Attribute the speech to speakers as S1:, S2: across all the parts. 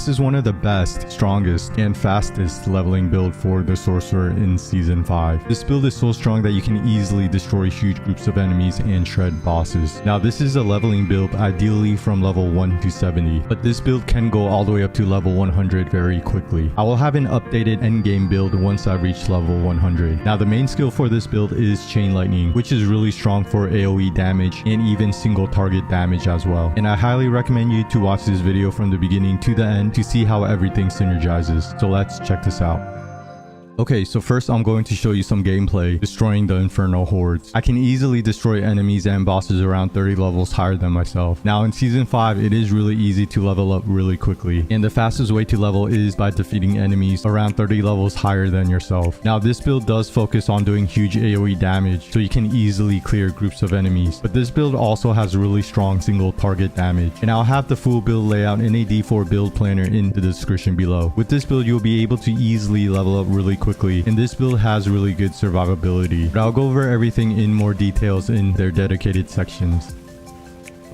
S1: this is one of the best, strongest, and fastest leveling build for the sorcerer in season 5. This build is so strong that you can easily destroy huge groups of enemies and shred bosses. Now this is a leveling build ideally from level 1 to 70, but this build can go all the way up to level 100 very quickly. I will have an updated endgame build once I reach level 100. Now the main skill for this build is Chain Lightning, which is really strong for AoE damage and even single target damage as well. And I highly recommend you to watch this video from the beginning to the end to see how everything synergizes. So let's check this out. Okay, so first I'm going to show you some gameplay destroying the Inferno Hordes. I can easily destroy enemies and bosses around 30 levels higher than myself. Now in season 5, it is really easy to level up really quickly, and the fastest way to level is by defeating enemies around 30 levels higher than yourself. Now this build does focus on doing huge AoE damage, so you can easily clear groups of enemies, but this build also has really strong single target damage, and I'll have the full build layout in a D4 build planner in the description below. With this build, you'll be able to easily level up really quickly, and this build has really good survivability, but I'll go over everything in more details in their dedicated sections.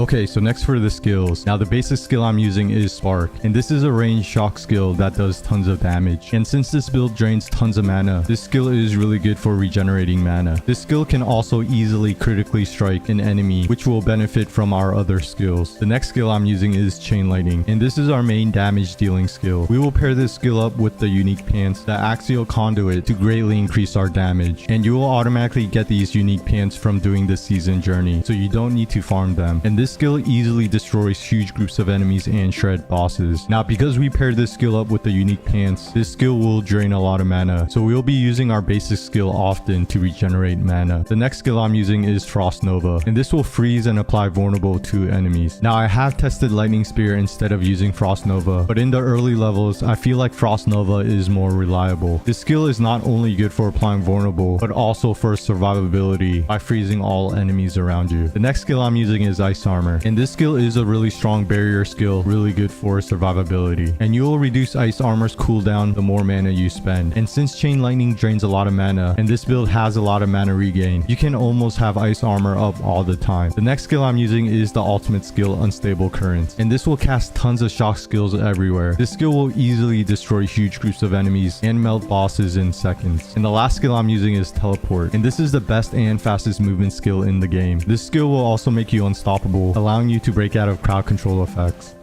S1: Okay, so next for the skills. Now the basic skill I'm using is Spark, and this is a ranged shock skill that does tons of damage. And since this build drains tons of mana, this skill is really good for regenerating mana. This skill can also easily critically strike an enemy, which will benefit from our other skills. The next skill I'm using is Chain Lightning, and this is our main damage dealing skill. We will pair this skill up with the unique pants, the Axial Conduit, to greatly increase our damage, and you will automatically get these unique pants from doing the season journey, so you don't need to farm them. And this skill easily destroys huge groups of enemies and shred bosses. Now because we paired this skill up with the unique pants, this skill will drain a lot of mana, so we'll be using our basic skill often to regenerate mana. The next skill I'm using is Frost Nova, and this will freeze and apply vulnerable to enemies. Now I have tested Lightning Spear instead of using Frost Nova, but in the early levels I feel like Frost Nova is more reliable. This skill is not only good for applying vulnerable, but also for survivability by freezing all enemies around you. The next skill I'm using is Ice Armor, and this skill is a really strong barrier skill, really good for survivability, and you will reduce Ice Armor's cooldown the more mana you spend. And since Chain Lightning drains a lot of mana and this build has a lot of mana regain, you can almost have Ice Armor up all the time. The next skill I'm using is the ultimate skill, Unstable Currents, and this will cast tons of shock skills everywhere. This skill will easily destroy huge groups of enemies and melt bosses in seconds. And the last skill I'm using is Teleport, and this is the best and fastest movement skill in the game. This skill will also make you unstoppable, allowing you to break out of crowd control effects.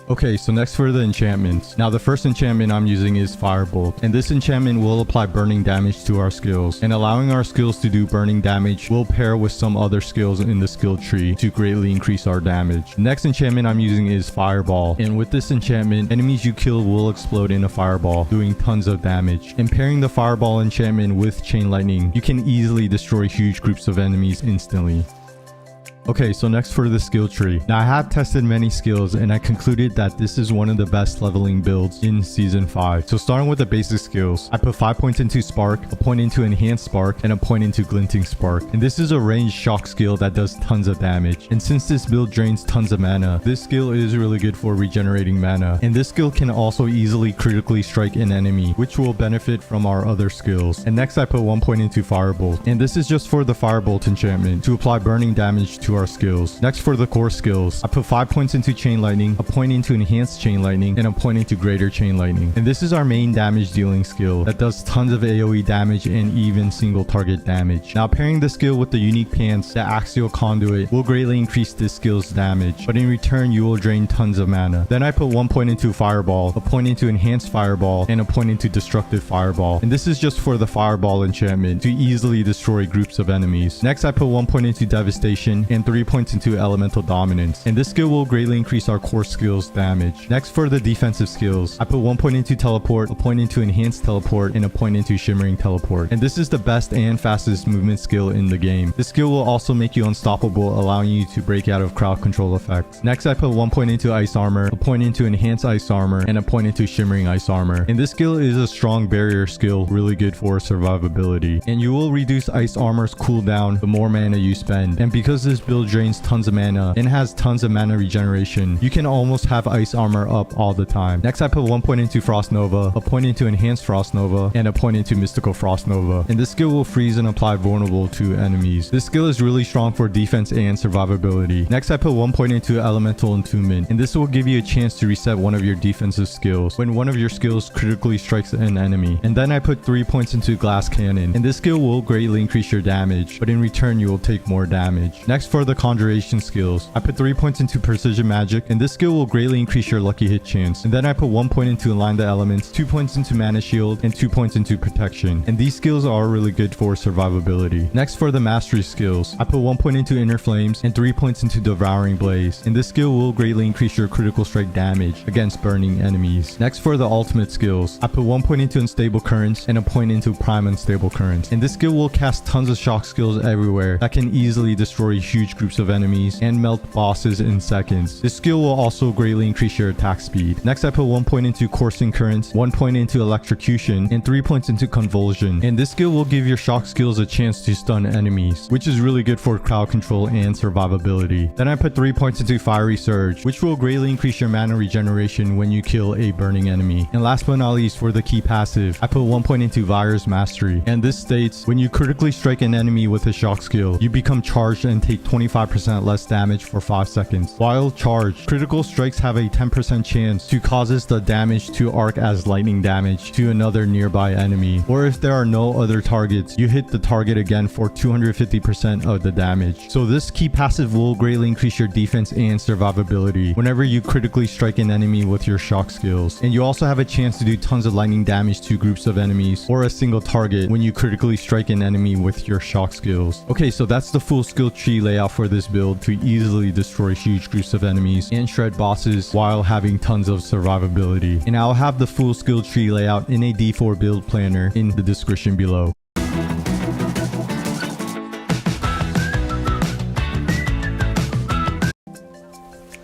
S1: Okay, so next for the enchantments. Now the first enchantment I'm using is Firebolt, and this enchantment will apply burning damage to our skills, and allowing our skills to do burning damage will pair with some other skills in the skill tree to greatly increase our damage. The next enchantment I'm using is Fireball, and with this enchantment, enemies you kill will explode in a fireball, doing tons of damage. And pairing the Fireball enchantment with Chain Lightning, you can easily destroy huge groups of enemies instantly. Okay, so next for the skill tree. Now I have tested many skills and I concluded that this is one of the best leveling builds in season 5. So starting with the basic skills, I put 5 points into Spark, a point into Enhanced Spark, and a point into Glinting Spark. And this is a ranged shock skill that does tons of damage. And since this build drains tons of mana, this skill is really good for regenerating mana. And this skill can also easily critically strike an enemy, which will benefit from our other skills. And next I put 1 point into Firebolt, and this is just for the Firebolt enchantment to apply burning damage to our skills. Next for the core skills, I put 5 points into Chain Lightning, a point into Enhanced Chain Lightning, and a point into Greater Chain Lightning. And this is our main damage dealing skill that does tons of AoE damage and even single target damage. Now pairing the skill with the unique pants, the Axial Conduit, will greatly increase this skill's damage, but in return you will drain tons of mana. Then I put 1 point into Fireball, a point into Enhanced Fireball, and a point into Destructive Fireball. And this is just for the Fireball enchantment to easily destroy groups of enemies. Next I put 1 point into Devastation and 3 points into Elemental Dominance, and this skill will greatly increase our core skills damage. Next for the defensive skills, I put 1 point into Teleport, a point into Enhanced Teleport, and a point into Shimmering Teleport. And this is the best and fastest movement skill in the game. This skill will also make you unstoppable, allowing you to break out of crowd control effects. Next I put 1 point into Ice Armor, a point into Enhanced Ice Armor, and a point into Shimmering Ice Armor. And this skill is a strong barrier skill, really good for survivability. And you will reduce Ice Armor's cooldown the more mana you spend. And because this build drains tons of mana and has tons of mana regeneration, you can almost have ice armor up all the time. Next, I put 1 point into Frost Nova, a point into Enhanced Frost Nova, and a point into Mystical Frost Nova. And this skill will freeze and apply vulnerable to enemies. This skill is really strong for defense and survivability. Next, I put 1 point into Elemental Entombment, and this will give you a chance to reset one of your defensive skills when one of your skills critically strikes an enemy. And then I put 3 points into Glass Cannon, and this skill will greatly increase your damage, but in return you will take more damage. Next, for the Conjuration skills, I put 3 points into Precision Magic, and this skill will greatly increase your lucky hit chance. And then I put 1 point into Align the Elements, 2 points into Mana Shield, and 2 points into Protection. And these skills are really good for survivability. Next, for the Mastery skills, I put 1 point into Inner Flames and 3 points into Devouring Blaze. And this skill will greatly increase your critical strike damage against burning enemies. Next, for the ultimate skills, I put 1 point into Unstable Currents and a point into Prime Unstable Currents. And this skill will cast tons of shock skills everywhere that can easily destroy huge groups of enemies and melt bosses in seconds. This skill will also greatly increase your attack speed. Next, I put 1 point into Coursing Currents, 1 point into Electrocution, and 3 points into Convulsion. And this skill will give your shock skills a chance to stun enemies, which is really good for crowd control and survivability. Then I put 3 points into Fiery Surge, which will greatly increase your mana regeneration when you kill a burning enemy. And last but not least, for the key passive, I put 1 point into Virus Mastery. And this states, when you critically strike an enemy with a shock skill, you become charged and take 25% less damage for 5 seconds. While charged, critical strikes have a 10% chance to causes the damage to arc as lightning damage to another nearby enemy. Or if there are no other targets, you hit the target again for 250% of the damage. So this key passive will greatly increase your defense and survivability whenever you critically strike an enemy with your shock skills. And you also have a chance to do tons of lightning damage to groups of enemies or a single target when you critically strike an enemy with your shock skills. Okay, so that's the full skill tree layout for this build to easily destroy huge groups of enemies and shred bosses while having tons of survivability. And I'll have the full skill tree layout in a D4 build planner in the description below.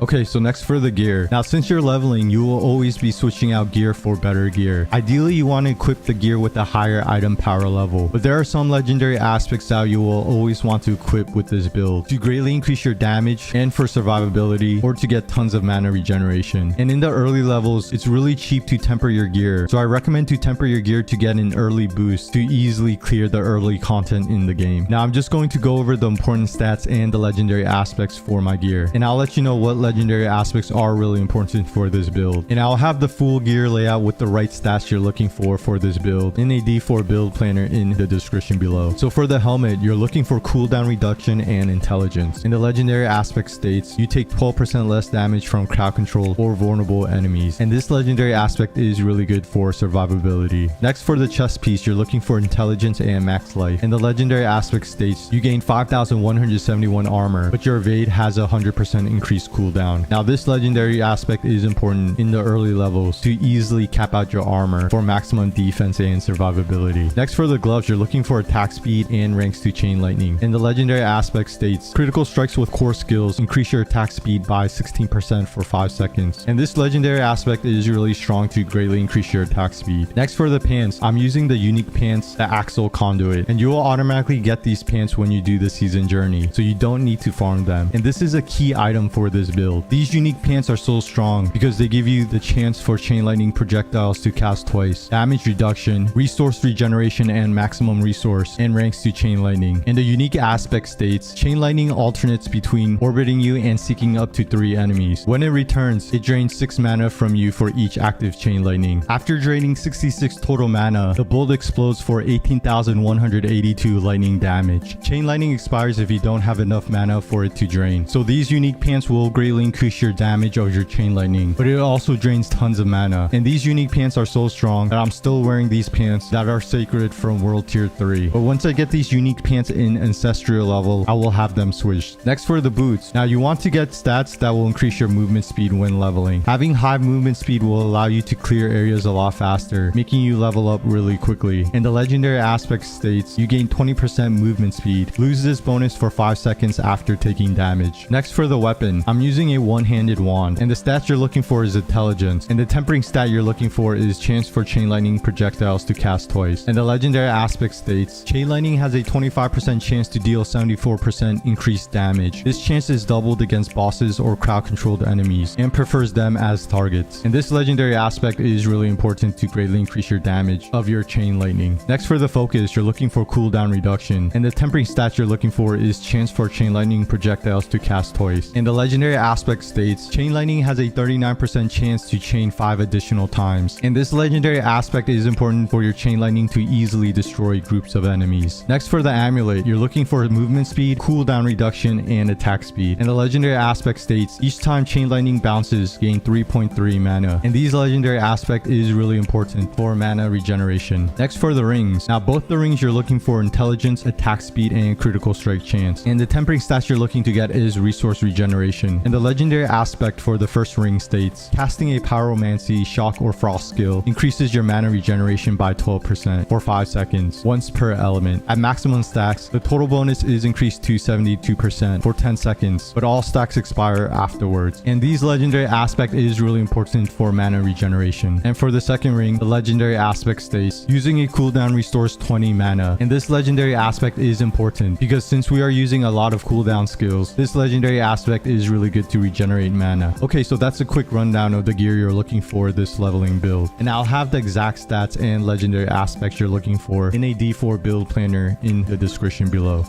S1: Okay, so next for the gear. Now, since you're leveling, you will always be switching out gear for better gear. Ideally, you want to equip the gear with a higher item power level, but there are some legendary aspects that you will always want to equip with this build to greatly increase your damage and for survivability or to get tons of mana regeneration. And in the early levels, it's really cheap to temper your gear, so I recommend to temper your gear to get an early boost to easily clear the early content in the game. Now, I'm just going to go over the important stats and the legendary aspects for my gear, and I'll let you know what legendary aspects are really important for this build. And I'll have the full gear layout with the right stats you're looking for this build in a D4 build planner in the description below. So for the helmet, you're looking for cooldown reduction and intelligence. And the legendary aspect states you take 12% less damage from crowd control or vulnerable enemies. And this legendary aspect is really good for survivability. Next, for the chest piece, you're looking for intelligence and max life. And the legendary aspect states you gain 5,171 armor, but your evade has a 100% increased cooldown. Now, this legendary aspect is important in the early levels to easily cap out your armor for maximum defense and survivability. Next, for the gloves, you're looking for attack speed and ranks to chain lightning. And the legendary aspect states critical strikes with core skills increase your attack speed by 16% for 5 seconds. And this legendary aspect is really strong to greatly increase your attack speed. Next, for the pants, I'm using the unique pants, the Axle Conduit, and you will automatically get these pants when you do the season journey, so you don't need to farm them. And this is a key item for this build. These unique pants are so strong because they give you the chance for chain lightning projectiles to cast twice, damage reduction, resource regeneration and maximum resource, and ranks to chain lightning. And the unique aspect states chain lightning alternates between orbiting you and seeking up to 3 enemies. When it returns, it drains 6 mana from you for each active chain lightning. After draining 66 total mana, the bolt explodes for 18,182 lightning damage. Chain lightning expires if you don't have enough mana for it to drain. So these unique pants will greatly increase your damage of your chain lightning, but it also drains tons of mana. And these unique pants are so strong that I'm still wearing these pants that are sacred from world tier 3. But once I get these unique pants in ancestral level, I will have them switched. Next, for the boots. Now, you want to get stats that will increase your movement speed when leveling. Having high movement speed will allow you to clear areas a lot faster, making you level up really quickly. And the legendary aspect states you gain 20% movement speed. Lose this bonus for 5 seconds after taking damage. Next, for the weapon, I'm using using a one-handed wand. And the stats you're looking for is intelligence. And the tempering stat you're looking for is chance for chain lightning projectiles to cast twice. And the legendary aspect states, chain lightning has a 25% chance to deal 74% increased damage. This chance is doubled against bosses or crowd-controlled enemies and prefers them as targets. And this legendary aspect is really important to greatly increase your damage of your chain lightning. Next, for the focus, you're looking for cooldown reduction. And the tempering stat you're looking for is chance for chain lightning projectiles to cast twice. And the legendary aspect states, chain lightning has a 39% chance to chain 5 additional times. And this legendary aspect is important for your chain lightning to easily destroy groups of enemies. Next, for the amulet, you're looking for movement speed, cooldown reduction, and attack speed. And the legendary aspect states, each time chain lightning bounces, gain 3.3 mana. And these legendary aspect is really important for mana regeneration. Next, for the rings. Now, both the rings you're looking for intelligence, attack speed, and critical strike chance. And the tempering stats you're looking to get is resource regeneration. And the legendary aspect for the first ring states, casting a pyromancy, shock, or frost skill increases your mana regeneration by 12% for 5 seconds, once per element. At maximum stacks, the total bonus is increased to 72% for 10 seconds, but all stacks expire afterwards. And these legendary aspect is really important for mana regeneration. And for the second ring, the legendary aspect states, using a cooldown restores 20 mana. And this legendary aspect is important because since we are using a lot of cooldown skills, this legendary aspect is really good to regenerate mana. Okay, so that's a quick rundown of the gear you're looking for this leveling build. And I'll have the exact stats and legendary aspects you're looking for in a D4 build planner in the description below.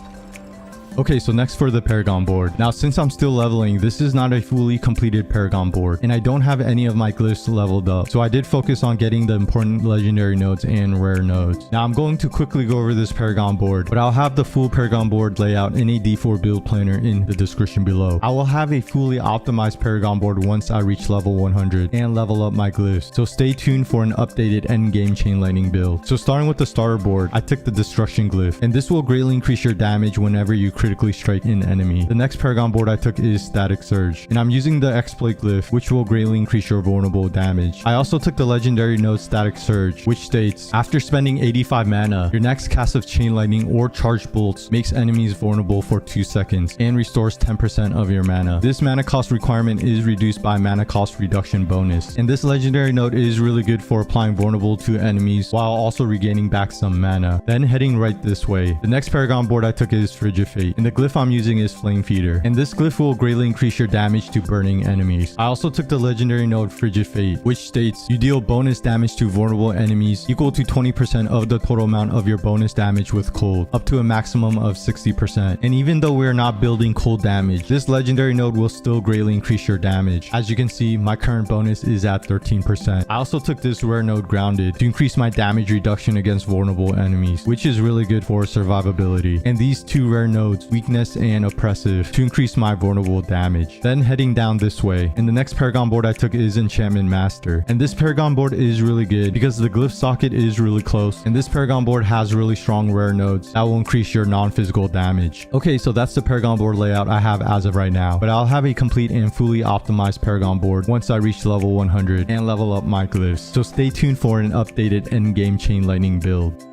S1: Okay, so next for the Paragon board. Now, since I'm still leveling, this is not a fully completed Paragon board, and I don't have any of my glyphs leveled up. So I did focus on getting the important legendary nodes and rare nodes. Now, I'm going to quickly go over this Paragon board, but I'll have the full Paragon board layout in a D4 build planner in the description below. I will have a fully optimized Paragon board once I reach level 100 and level up my glyphs. So stay tuned for an updated endgame chain lightning build. So starting with the starter board, I took the destruction glyph, and this will greatly increase your damage whenever you critically strike an enemy. The next Paragon board I took is Static Surge, and I'm using the exploit glyph, which will greatly increase your vulnerable damage. I also took the legendary node Static Surge, which states, after spending 85 mana, your next cast of chain lightning or charged bolts makes enemies vulnerable for 2 seconds and restores 10% of your mana. This mana cost requirement is reduced by mana cost reduction bonus, and this legendary node is really good for applying vulnerable to enemies while also regaining back some mana. Then heading right this way, the next Paragon board I took is Frigid Fate, and the glyph I'm using is Flame Feeder, and this glyph will greatly increase your damage to burning enemies. I also took the legendary node Frigid Fate, which states you deal bonus damage to vulnerable enemies equal to 20% of the total amount of your bonus damage with cold, up to a maximum of 60%. And even though we're not building cold damage, this legendary node will still greatly increase your damage. As you can see, my current bonus is at 13%. I also took this rare node Grounded to increase my damage reduction against vulnerable enemies, which is really good for survivability. And these two rare nodes, Weakness and Oppressive, to increase my vulnerable damage. Then heading down this way, and the next Paragon board I took is Enchantment Master, and this Paragon board is really good because the glyph socket is really close, and this Paragon board has really strong rare nodes that will increase your non-physical damage. Okay, so that's the Paragon board layout I have as of right now, but I'll have a complete and fully optimized Paragon board once I reach level 100 and level up my glyphs, so stay tuned for an updated endgame chain lightning build.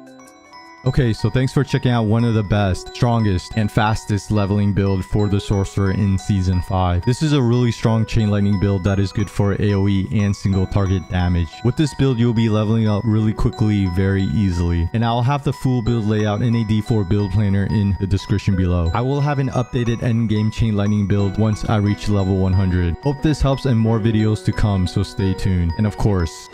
S1: Okay, so thanks for checking out one of the best, strongest, and fastest leveling build for the Sorcerer in Season 5. This is a really strong chain lightning build that is good for AoE and single target damage. With this build, you'll be leveling up really quickly, very easily. And I'll have the full build layout in a D4 build planner in the description below. I will have an updated endgame chain lightning build once I reach level 100. Hope this helps and more videos to come, so stay tuned. And of course,